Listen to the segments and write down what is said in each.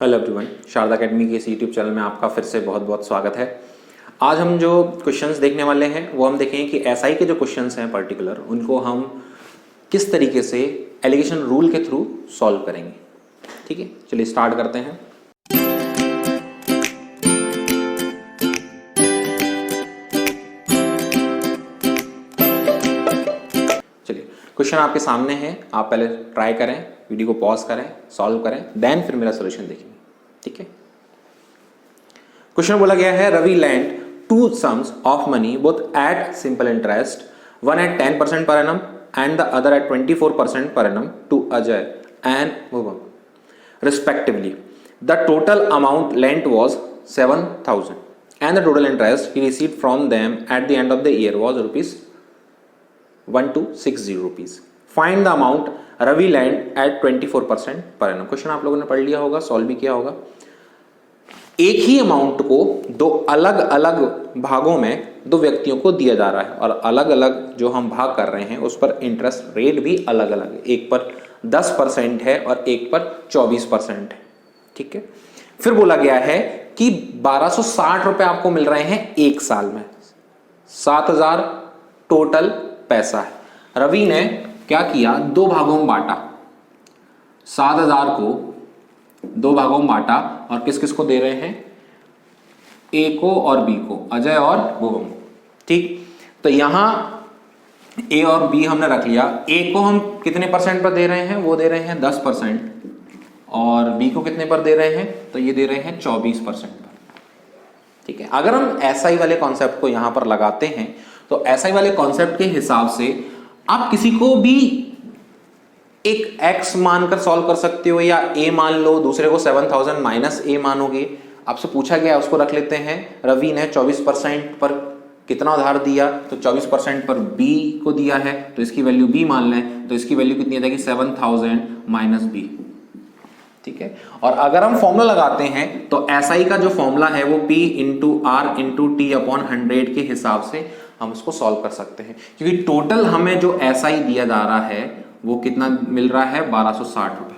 Hello everyone, Sharda academy के इस YouTube channel में आपका फिर से बहुत बहुत स्वागत है। आज हम जो क्वेश्चंस देखने वाले हैं वो हम देखेंगे कि एसआई के जो क्वेश्चंस हैं पर्टिकुलर उनको हम किस तरीके से एलिगेशन रूल के थ्रू सॉल्व करेंगे। ठीक है, चलिए स्टार्ट करते हैं। चलिए, क्वेश्चन आपके सामने है, आप पहले ट्राई करें, वीडियो को पॉज करें, सॉल्व करें, देन फिर मेरा सोल्यूशन देखेंगे। ठीक है, क्वेश्चन बोला गया है Ravi lent two sums of money both at simple interest, one at 10% per annum and the other at 24% per annum to Ajay and Bhuvam respectively. The total amount lent was 7,000 and the total interest he received from them at the end of the year was rupees 1260 rupees. Find the amount Ravi lent at 24% per annum. Question आप लोगों ने पढ़ लिया होगा, solve भी किया होगा। एक ही अमाउंट को दो अलग अलग भागों में दो व्यक्तियों को दिया जा रहा है और अलग अलग जो हम भाग कर रहे हैं उस पर इंटरेस्ट रेट भी अलग अलग है। एक पर 10% है और एक पर 24% है। ठीक है, फिर बोला गया है कि 1260 रुपए आपको मिल रहे हैं एक साल में। 7,000 टोटल पैसा है। रवि ने क्या किया, दो भागों में बांटा, 7,000 को दो भागों में बांटा और किस किस को दे रहे हैं, ए को और बी को, अजय और भुवम। ठीक, तो यहां ए और बी हमने रख लिया। ए को हम कितने परसेंट पर दे रहे हैं, वो दे रहे हैं 10%, और बी को कितने पर दे रहे हैं, तो ये दे रहे हैं 24% पर। ठीक है, अगर हम एसआई वाले कॉन्सेप्ट को यहां पर लगाते हैं तो एसआई वाले कॉन्सेप्ट के हिसाब से आप किसी को भी एक x मानकर सॉल्व कर सकते हो, या a मान लो, दूसरे को 7,000 माइनस a मानोगे। आपसे पूछा गया उसको रख लेते हैं। रवि ने 24% पर कितना उधार दिया, तो 24% पर b को दिया है, तो इसकी वैल्यू b मान लें, तो इसकी वैल्यू कितनी आ जाएगी, 7,000 माइनस b। ठीक है, और अगर हम फॉर्मूला लगाते हैं तो एसआई का जो फॉर्मूला है वो p into R into T upon 100 के हिसाब से हम उसको सॉल्व कर सकते हैं, क्योंकि टोटल हमें जो एसआई दिया जा रहा है वो कितना मिल रहा है, 1260 रुपए।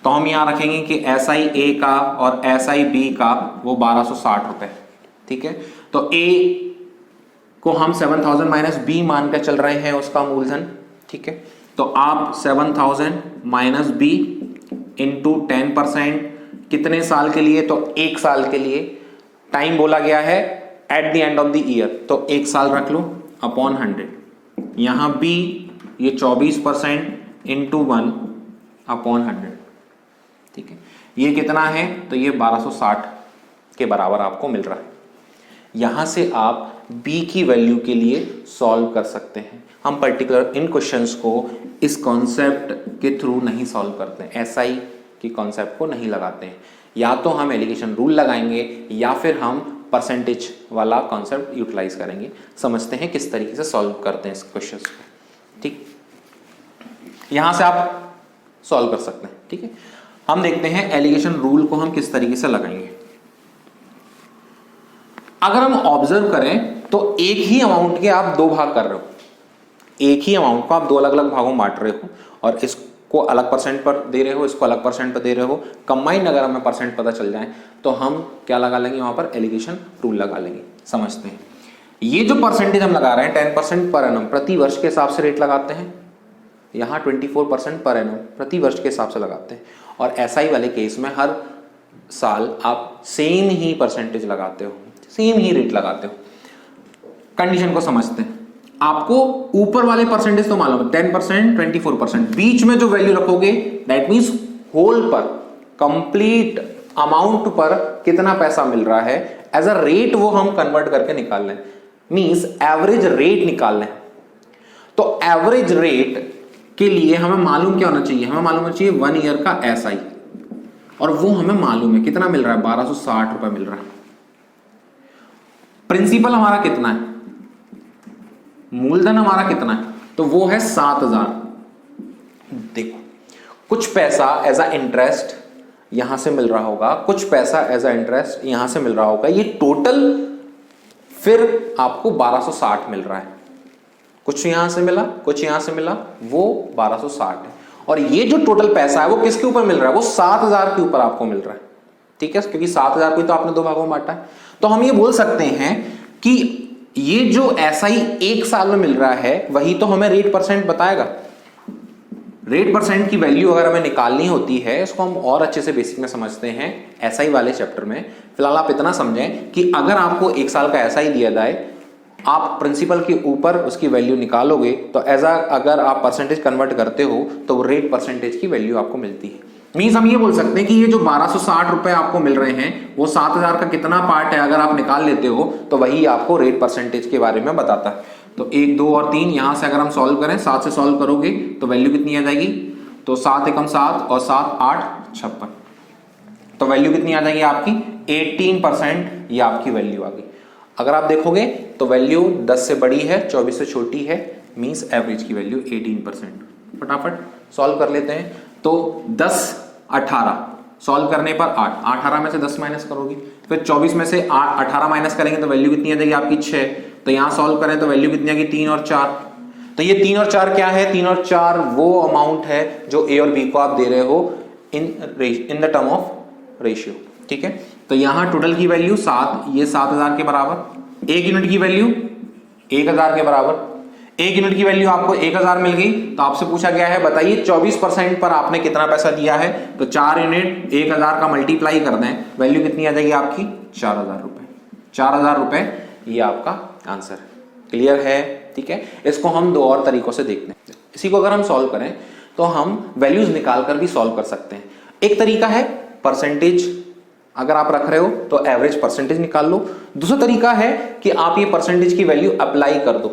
तो हम यहां रखेंगे कि एसआई ए का और एसआई बी का वो 1260 रुपए। ठीक है, तो ए को हम 7,000 माइनस बी मानकर चल रहे हैं, उसका मूलधन। ठीक है, तो आप 7,000 माइनस बी इंटू 10% कितने साल के लिए, तो एक साल के लिए। टाइम बोला गया है at the end of the year, तो एक साल रख लो अपॉन 100। यहां बी ये 24% इंटू 1 अपॉन 100। ठीक है, ये कितना है, तो ये 1260 के बराबर आपको मिल रहा है। यहां से आप b की वैल्यू के लिए सॉल्व कर सकते हैं। हम पर्टिकुलर इन क्वेश्चंस को इस कॉन्सेप्ट के थ्रू नहीं सॉल्व करते हैं, एसआई की कॉन्सेप्ट को नहीं लगाते हैं। या तो हम एलिगेशन रूल लगाएंगे या फिर हम परसेंटेज वाला कॉन्सेप्ट यूटिलाइज करेंगे। समझते हैं किस तरीके से सॉल्व करते हैं इस क्वेश्चन को। ठीक, यहां से आप सॉल्व कर सकते हैं। ठीक है, हम देखते हैं एलिगेशन रूल को हम किस तरीके से लगाएंगे। अगर हम ऑब्जर्व करें तो एक ही अमाउंट के आप दो भाग कर रहे हो, एक ही अमाउंट को आप दो अलग अलग भागों में बांट रहे हो और इसको अलग परसेंट पर दे रहे हो, इसको अलग परसेंट पर दे रहे हो। कंबाइन अगर हमें परसेंट पता चल जाए तो हम क्या लगा लेंगे, वहां पर एलिगेशन रूल लगा लेंगे। समझते हैं, ये जो परसेंटेज हम लगा रहे हैं 10% पर एनम, प्रति वर्ष के हिसाब से रेट लगाते हैं। यहां 24% पर एनम प्रति वर्ष के हिसाब से लगाते हैं। और एसआई वाले केस में हर साल आप सेम ही परसेंटेज लगाते हो, सेम ही रेट लगाते हो। कंडीशन को समझते हैं। आपको ऊपर वाले परसेंटेज तो मालूम है, 10%, 24%। बीच में जो वैल्यू रखोगे दैट मींस होल पर, कंप्लीट अमाउंट पर कितना पैसा मिल रहा है एज अ रेट, वो हम कन्वर्ट करके निकाल लें। मींस एवरेज रेट निकाल लें। तो एवरेज रेट के लिए हमें मालूम क्या होना चाहिए, हमें मालूम होना चाहिए 1 ईयर का एसआई, और वो हमें मालूम है कितना मिल रहा है, 1260 रुपए मिल रहा है। प्रिंसिपल हमारा कितना है, मूलधन हमारा कितना है, तो वो है 7,000। देखो, कुछ पैसा एज अ इंटरेस्ट यहां से मिल रहा होगा, कुछ पैसा एज अ इंटरेस्ट यहां से मिल रहा होगा। ये टोटल फिर आपको 1260 मिल रहा है। कुछ यहां से मिला, कुछ यहां से मिला, वो 1260 है। और ये जो टोटल पैसा है वो किसके ऊपर मिल रहा है, वो 7,000 के ऊपर आपको मिल रहा है। ठीक है, क्योंकि 7,000 को तो आपने 2 भागों में बांटा है। तो हम ये बोल सकते हैं कि ये जो एसआई 1 साल में मिल रहा है वही तो हमें रेट परसेंट बताएगा। रेट परसेंट की वैल्यू अगर हमें निकालनी होती है, इसको हम और अच्छे से बेसिक में समझते हैं एसआई वाले चैप्टर में। फिलहाल आप इतना समझें कि अगर आपको 1 साल का एसआई दिया जाए, आप प्रिंसिपल के ऊपर उसकी वैल्यू निकालोगे तो अगर आप परसेंटेज कन्वर्ट करते हो तो वो रेट परसेंटेज की वैल्यू आपको मिलती है। मींस हम ये बोल सकते हैं कि ये जो 1260 रुपए आपको मिल रहे हैं वो 7,000 का कितना पार्ट है, अगर आप निकाल लेते हो तो वही आपको रेट परसेंटेज के बारे में बताता है। तो 1, 2 और 3 यहां से अगर हम सॉल्व करें, 7 से सॉल्व करोगे तो वैल्यू कितनी आ जाएगी, तो 7 एकम 7 और 7 8 56, तो वैल्यू कितनी आ जाएगी आपकी 18%। ये आपकी वैल्यू आ गई। अगर आप देखोगे तो वैल्यू 10 से बड़ी है, 24 से छोटी है, मींस एवरेज की वैल्यू 18%। फटाफट सॉल्व कर लेते हैं। तो 10 18 सॉल्व करने पर 8, 18 में से 10 माइनस करोगे, फिर 24 में से 18 माइनस करेंगे तो वैल्यू कितनी आ जाएगी आपकी 6। तो यहां सॉल्व करें तो वैल्यू कितनी आ गई 3 और 4। तो ये 3 और 4 क्या है, 3 और 4 वो अमाउंट है जो ए और बी को आप दे रहे हो in the term of ratio. ठीक है, तो यहां टोटल की वैल्यू 7, ये 7,000 के बराबर, 1 यूनिट की वैल्यू 1,000 के बराबर। 1 यूनिट की वैल्यू आपको 1,000 मिल गई। तो आपसे पूछा गया है बताइए 24% पर आपने कितना पैसा दिया है, तो 4 यूनिट 1,000 का मल्टीप्लाई कर दें, वैल्यू कितनी आ जाएगी आपकी 4,000 रुपए। 4,000 रुपए ये आपका आंसर है। क्लियर है? ठीक है, इसको हम 2 और तरीकों से देखते हैं। इसी को अगर हम सॉल्व करें तो हम वैल्यूज निकालकर भी सॉल्व कर सकते हैं। एक तरीका है परसेंटेज, अगर आप रख रहे हो तो एवरेज परसेंटेज निकाल लो। दूसरा तरीका है कि आप ये परसेंटेज की वैल्यू अप्लाई कर दो,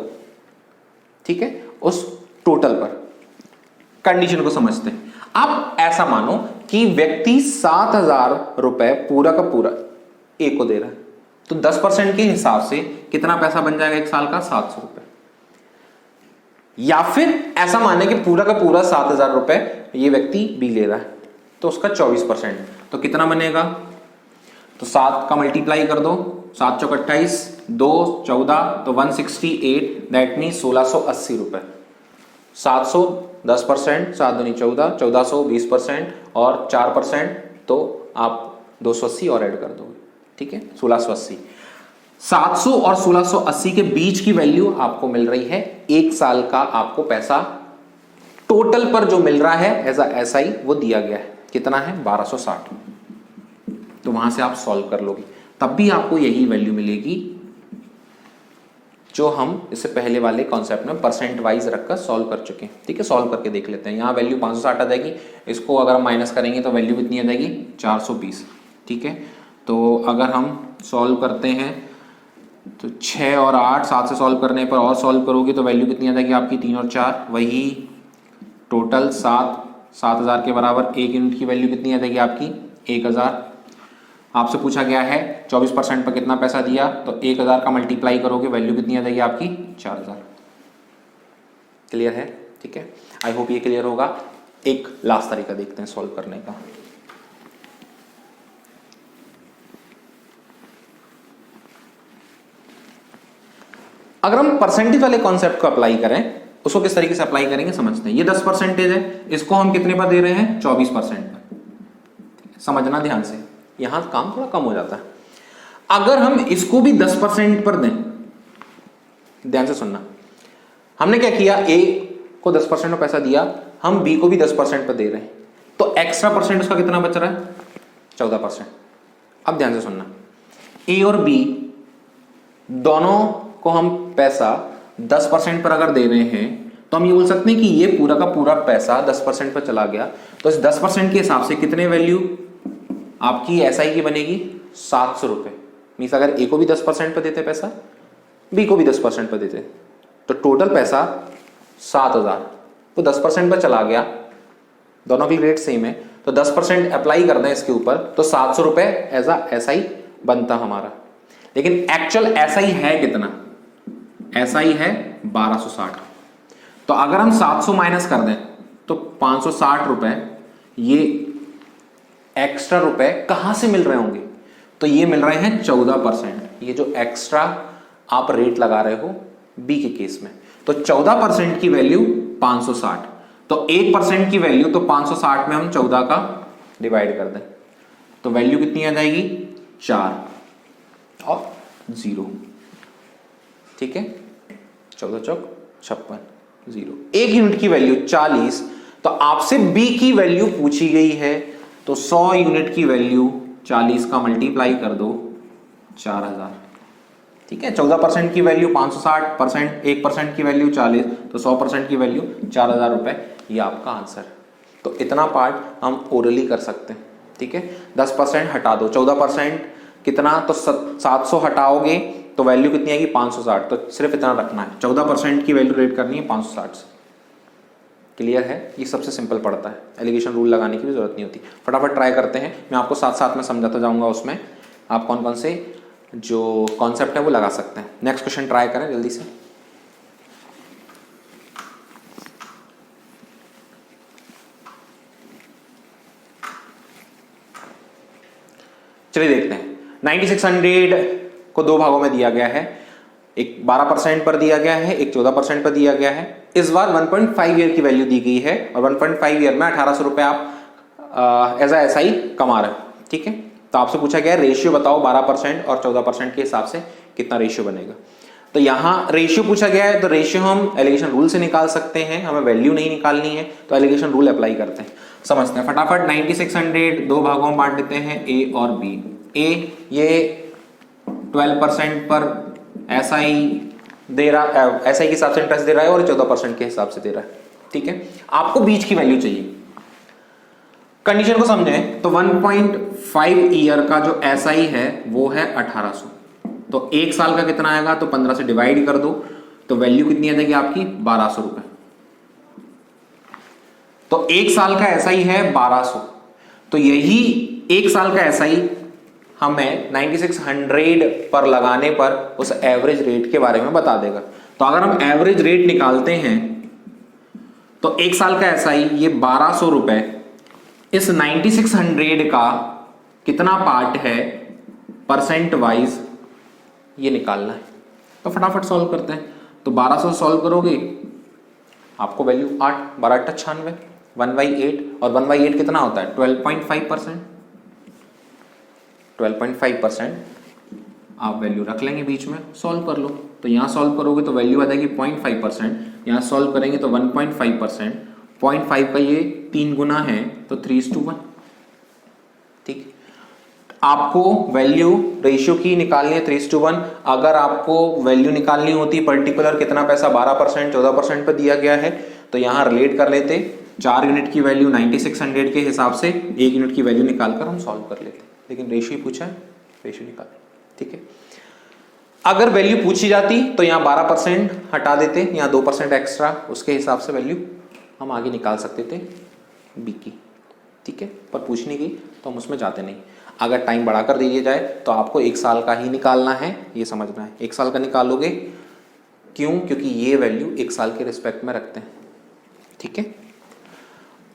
ठीक है, उस टोटल पर। कंडीशन को समझते हैं। आप ऐसा मानो कि व्यक्ति 7,000 रुपए पूरा का पूरा ए को दे रहा है, तो 10% के हिसाब से कितना पैसा बन जाएगा 1 साल का 700 रुपए। या फिर ऐसा माने कि पूरा का पूरा 7,000 रुपए ये व्यक्ति बी ले रहा है, तो उसका 24%, तो कितना बनेगा, तो 7 का मल्टीप्लाई कर दो, 7 चौक 28, 2 14, तो 168, दैट मीन 1680 रुपए। 700 10%, 7 दूनी 14, 1400 20% और 4%, तो आप 280 और ऐड कर दोगे। ठीक है, 1680। 700 और 1680 के बीच की वैल्यू आपको मिल रही है। 1 साल का आपको पैसा टोटल पर जो मिल रहा है एज एसआई वो दिया गया है, कितना है 1260। तो वहां से आप सॉल्व कर लोगे, तब भी आपको यही वैल्यू मिलेगी जो हम इससे पहले वाले कॉन्सेप्ट में परसेंट वाइज रखकर सॉल्व कर चुके हैं। ठीक है, सॉल्व करके देख लेते हैं। यहाँ वैल्यू 560 आ जाएगी, इसको अगर हम माइनस करेंगे तो वैल्यू कितनी आ जाएगी 420। ठीक है, तो अगर हम सॉल्व करते हैं तो 6 और 8, 7 से सॉल्व करने पर और सॉल्व करोगे तो वैल्यू कितनी आ जाएगी आपकी 3 और 4, वही टोटल 7,000 के बराबर। 1 यूनिट की वैल्यू कितनी आ जाएगी आपकी 1,000। आपसे पूछा गया है 24% पर कितना पैसा दिया, तो 1,000 का मल्टीप्लाई करोगे, वैल्यू कितनी आ जाएगी आपकी 4,000। क्लियर है? ठीक है, आई होप ये क्लियर होगा। एक लास्ट तरीका देखते हैं सॉल्व करने का। अगर हम परसेंटेज वाले कॉन्सेप्ट को अप्लाई करें, उसको किस तरीके से अप्लाई करेंगे समझते हैं। ये 10% है, इसको हम कितने पर दे रहे हैं 24% पर। समझना ध्यान से, यहां काम थोड़ा कम हो जाता है। अगर हम इसको भी 10% पर दें, ध्यान से सुनना, हमने क्या किया, ए को 10% में पैसा दिया, हम बी को भी 10% पर दे रहे हैं, तो एक्स्ट्रा परसेंट उसका कितना बच रहा है 14%। अब ध्यान से सुनना, ए और बी दोनों को हम पैसा 10% पर अगर दे रहे हैं तो हम ये बोल सकते हैं कि ये पूरा का पूरा पैसा 10% पर चला गया, तो इस 10% के हिसाब से कितने वैल्यू आपकी एसआई की बनेगी 700 रुपए। मीन्स अगर ए को भी 10% पर देते पैसा, बी को भी 10% पर देते, तो टोटल पैसा 7,000, वो 10% पर चला गया, दोनों की रेट सेम है, तो 10% अप्लाई कर दें इसके ऊपर, तो 700 रुपए एज अ एसआई बनता हमारा। लेकिन एक्चुअल एसआई है कितना, एसआई है 1260। तो अगर हम 700 माइनस कर दें तो 560 रुपए ये एक्स्ट्रा रुपए कहां से मिल रहे होंगे, तो ये मिल रहे हैं 14%। ये जो एक्स्ट्रा आप रेट लगा रहे हो बी के केस में, तो 14% की वैल्यू 560, तो 1% की वैल्यू, तो 560 में हम 14 का डिवाइड कर दें तो वैल्यू कितनी आ जाएगी 4 और 0। ठीक है, 14 चौक 56 0। 1 यूनिट की वैल्यू 40। तो आपसे बी की वैल्यू पूछी गई है, तो 100 यूनिट की वैल्यू 40 का मल्टीप्लाई कर दो 4000। ठीक है, 14% की वैल्यू 560%, 1% की वैल्यू 40, तो 100% की वैल्यू 4000 रुपए। ये आपका आंसर। तो इतना पार्ट हम ओरली कर सकते हैं। ठीक है, 10% हटा दो, 14% कितना, तो 700 हटाओगे तो वैल्यू कितनी आएगी 560। तो सिर्फ इतना रखना है, 14% की वैल्यू रेट करनी है 560 से। क्लियर है, ये सबसे सिंपल पड़ता है, एलिगेशन रूल लगाने की भी जरूरत नहीं होती। फटाफट ट्राई करते हैं, मैं आपको साथ साथ में समझाता जाऊंगा, उसमें आप कौन कौन से जो कॉन्सेप्ट है वो लगा सकते हैं। नेक्स्ट क्वेश्चन ट्राई करें जल्दी से। चलिए देखते हैं, 9600 को दो भागों में दिया गया है, एक 12% पर दिया गया है, एक 14% पर दिया गया है। इस बार 1.5 ईयर की वैल्यू दी गई है और 1.5 ईयर में 1800 रुपए आप एज ऐसा ही कमा रहे हैं। ठीक है, तो आपसे पूछा गया है रेशियो बताओ 12% और 14% के हिसाब से कितना रेशियो बनेगा। तो यहां रेशियो पूछा गया है, तो रेशियो हम एलिगेशन रूल से निकाल सकते हैं, हमें वैल्यू नहीं निकालनी है, तो एलिगेशन रूल अप्लाई करते हैं। समझते हैं फटाफट। 9600 दो भागों में बांट देते हैं, ए और बी। ए ये 12% पर ऐसा ही दे रहा, ऐसा ही के हिसाब से इंटरेस्ट दे रहा है, और 14% के हिसाब से दे रहा है। ठीक है, आपको बीच की वैल्यू चाहिए। कंडीशन को समझें तो 1.5 ईयर का जो एसआई है वो है 1800, तो एक साल का कितना आएगा, तो 15 से डिवाइड कर दो, तो वैल्यू कितनी आ जाएगी आपकी 1200 रुपए। तो एक साल का एसआई है 1200, तो यही एक साल का एसआई हमें 9600 पर लगाने पर उस एवरेज रेट के बारे में बता देगा। तो अगर हम एवरेज रेट निकालते हैं तो एक साल का एसआई ये 1200 रुपए, इस 9600 का कितना पार्ट है परसेंट वाइज ये निकालना है। तो फटाफट सॉल्व करते हैं। तो 1200 सॉल्व करोगे आपको वैल्यू 8, 12 8 96, 1/8, और 1/8 कितना होता है 12.5%। 12.5% आप वैल्यू रख लेंगे बीच में, सॉल्व कर लो। तो यहां सॉल्व करोगे तो वैल्यू आ जाएगी 0.5%, यहां सॉल्व करेंगे तो 1.5%, 0.5 का ये 3 गुना है तो 3:1। ठीक, आपको वैल्यू रेशियो की निकालनी है 3:1। अगर आपको वैल्यू निकालनी होती पर्टिकुलर कितना पैसा 12% 14% पर दिया गया है, तो यहां रिलेट कर लेते, 4 यूनिट की वैल्यू 9600 के हिसाब से 1 यूनिट की वैल्यू निकालकर हम सॉल्व कर लेते, लेकिन रेशियो पूछा है, रेशियो निकाल। ठीक है, अगर वैल्यू पूछी जाती तो यहां 12% हटा देते, यहां 2% एक्स्ट्रा, उसके हिसाब से वैल्यू हम आगे निकाल सकते थे बी की। ठीक है, पर पूछने की तो हम उसमें जाते नहीं। अगर टाइम बढ़ाकर दिया जाए तो आपको 1 साल का ही निकालना है, ये समझना है। 1 साल का निकालोगे, क्यों, क्योंकि ये वैल्यू 1 साल के रिस्पेक्ट में रखते हैं। ठीक है,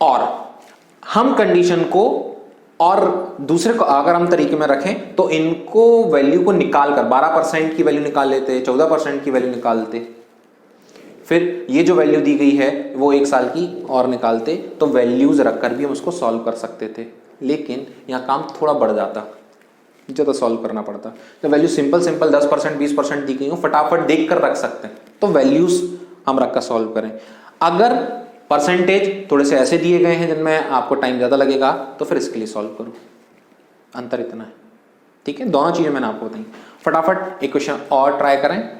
और हम कंडीशन को और दूसरे को अगर हम तरीके में रखें तो इनको वैल्यू को निकालकर 12% की वैल्यू निकाल लेते, 14% की वैल्यू निकालते, फिर ये जो वैल्यू दी गई है वो 1 साल की और निकालते, तो वैल्यूज रखकर भी हम उसको सॉल्व कर सकते थे। लेकिन यहाँ काम थोड़ा बढ़ जाता, ज़्यादा सॉल्व करना पड़ता। तो वैल्यू सिंपल 10% 20% दी गई हो, फटाफट देख कर रख सकते हैं, तो वैल्यूज हम रखकर सॉल्व करें। अगर परसेंटेज थोड़े से ऐसे दिए गए हैं जिनमें आपको टाइम ज़्यादा लगेगा, तो फिर इसके लिए सॉल्व करो। अंतर इतना है। ठीक है, दोनों चीज़ें मैंने आपको बताई। फटाफट एक क्वेश्चन और ट्राई करें।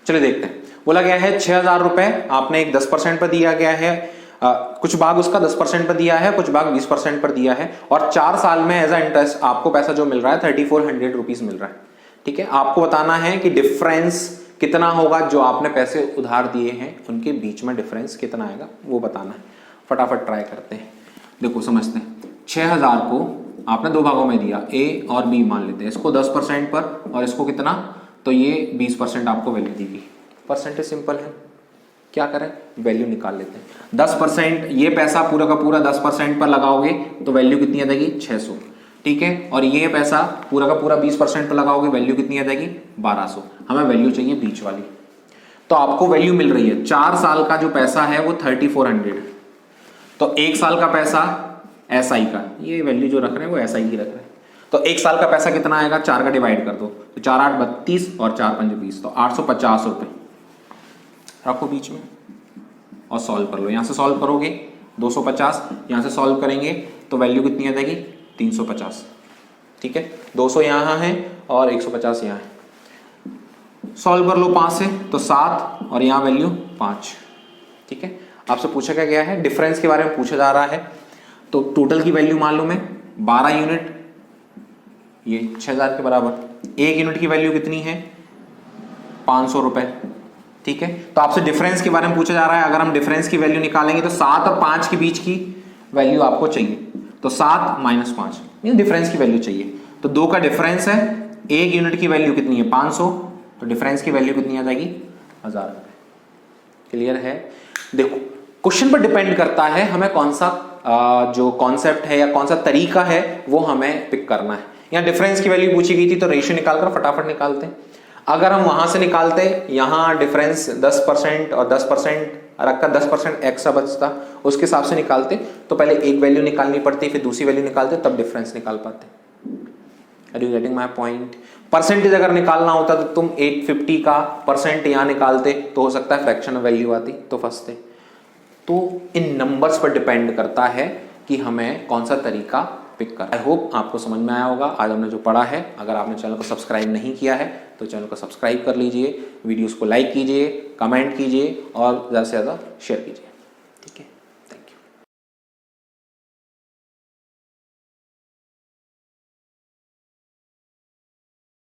चलिए देखते हैं। बोला गया है 6000 रुपए आपने एक 10% पर दिया गया है, कुछ भाग उसका 10% पर दिया है, कुछ भाग 20% पर दिया है, और 4 साल में एज अ इंटरेस्ट आपको पैसा जो मिल रहा है 3400 रुपीज मिल रहा है। ठीक है, आपको बताना है कि डिफरेंस कितना होगा, जो आपने पैसे उधार दिए हैं उनके बीच में डिफरेंस कितना आएगा वो बताना है। फटाफट ट्राई करते हैं। देखो समझते हैं, 6000 को आपने दो भागों में दिया, ए और बी मान लेते हैं, इसको 10% पर और इसको कितना, तो ये 20% आपको वैल्यू दी गई। परसेंटेज सिंपल है, क्या करें, वैल्यू निकाल लेते हैं। 10% ये पैसा पूरा का पूरा 10% पर लगाओगे तो वैल्यू कितनी आ जाएगी 600। ठीक है, और ये पैसा पूरा का पूरा 20% पे लगाओगे, वैल्यू कितनी आ जाएगी 1200। हमें वैल्यू चाहिए बीच वाली, तो आपको वैल्यू मिल रही है 4 साल का जो पैसा है वो 3400, तो 1 साल का पैसा SI का, ये वैल्यू जो रख रहे हैं वो SI की रख रहे हैं, तो 1 साल का पैसा कितना आएगा, 4 का डिवाइड कर दो, तो 4 8 32 और 4 5 20, तो 850 रुपये रखो बीच में और सॉल्व कर लो। यहां से सॉल्व करोगे 250, यहां से सॉल्व करेंगे तो वैल्यू कितनी आ जाएगी 350। ठीक है, 200 यहां है और 150 यहां है, सॉल्व कर लो 5 से तो 7 और यहां वैल्यू 5। ठीक है, आपसे पूछा क्या गया है, डिफरेंस के बारे में पूछा जा रहा है, तो टोटल की वैल्यू मालूम है 12 यूनिट, ये 6000 के बराबर। 1 यूनिट की वैल्यू कितनी है 500 रुपए। ठीक है, तो आपसे डिफरेंस के बारे में पूछा जा रहा है, अगर हम डिफरेंस की वैल्यू निकालेंगे तो 7 और 5 के बीच की वैल्यू आपको चाहिए, तो 7 - 5 ये डिफरेंस की वैल्यू चाहिए। तो 2 का डिफरेंस है, 1 यूनिट की वैल्यू कितनी है 500, तो डिफरेंस की वैल्यू कितनी आ जाएगी 1000। क्लियर है। देखो क्वेश्चन पर डिपेंड करता है हमें कौन सा जो कॉन्सेप्ट है या कौन सा तरीका है वो हमें पिक करना है। यहाँ डिफरेंस की वैल्यू पूछी गई थी तो रेशियो निकालकर फटाफट निकालते हैं। अगर हम वहां से निकालते, यहां डिफरेंस 10% और 10% रखकर 10% एक्स्ट्रा बचता, उसके हिसाब से निकालते तो पहले एक वैल्यू निकालनी पड़ती, फिर दूसरी वैल्यू निकालते, तब डिफरेंस निकाल पाते। Are you getting my point? Percentage अगर निकालना होता तो तुम 850 का परसेंट यहां निकालते तो हो सकता है फ्रैक्शन वैल्यू आती तो फंसते। तो इन नंबर्स पर डिपेंड करता है कि हमें कौन सा तरीका पिक कर। आई होप आपको समझ में आया होगा आज हमने जो पढ़ा है। अगर आपने चैनल को सब्सक्राइब नहीं किया है तो चैनल को सब्सक्राइब कर लीजिए, वीडियोस को लाइक कीजिए, कमेंट कीजिए और ज़्यादा से ज़्यादा शेयर कीजिए। ठीक है।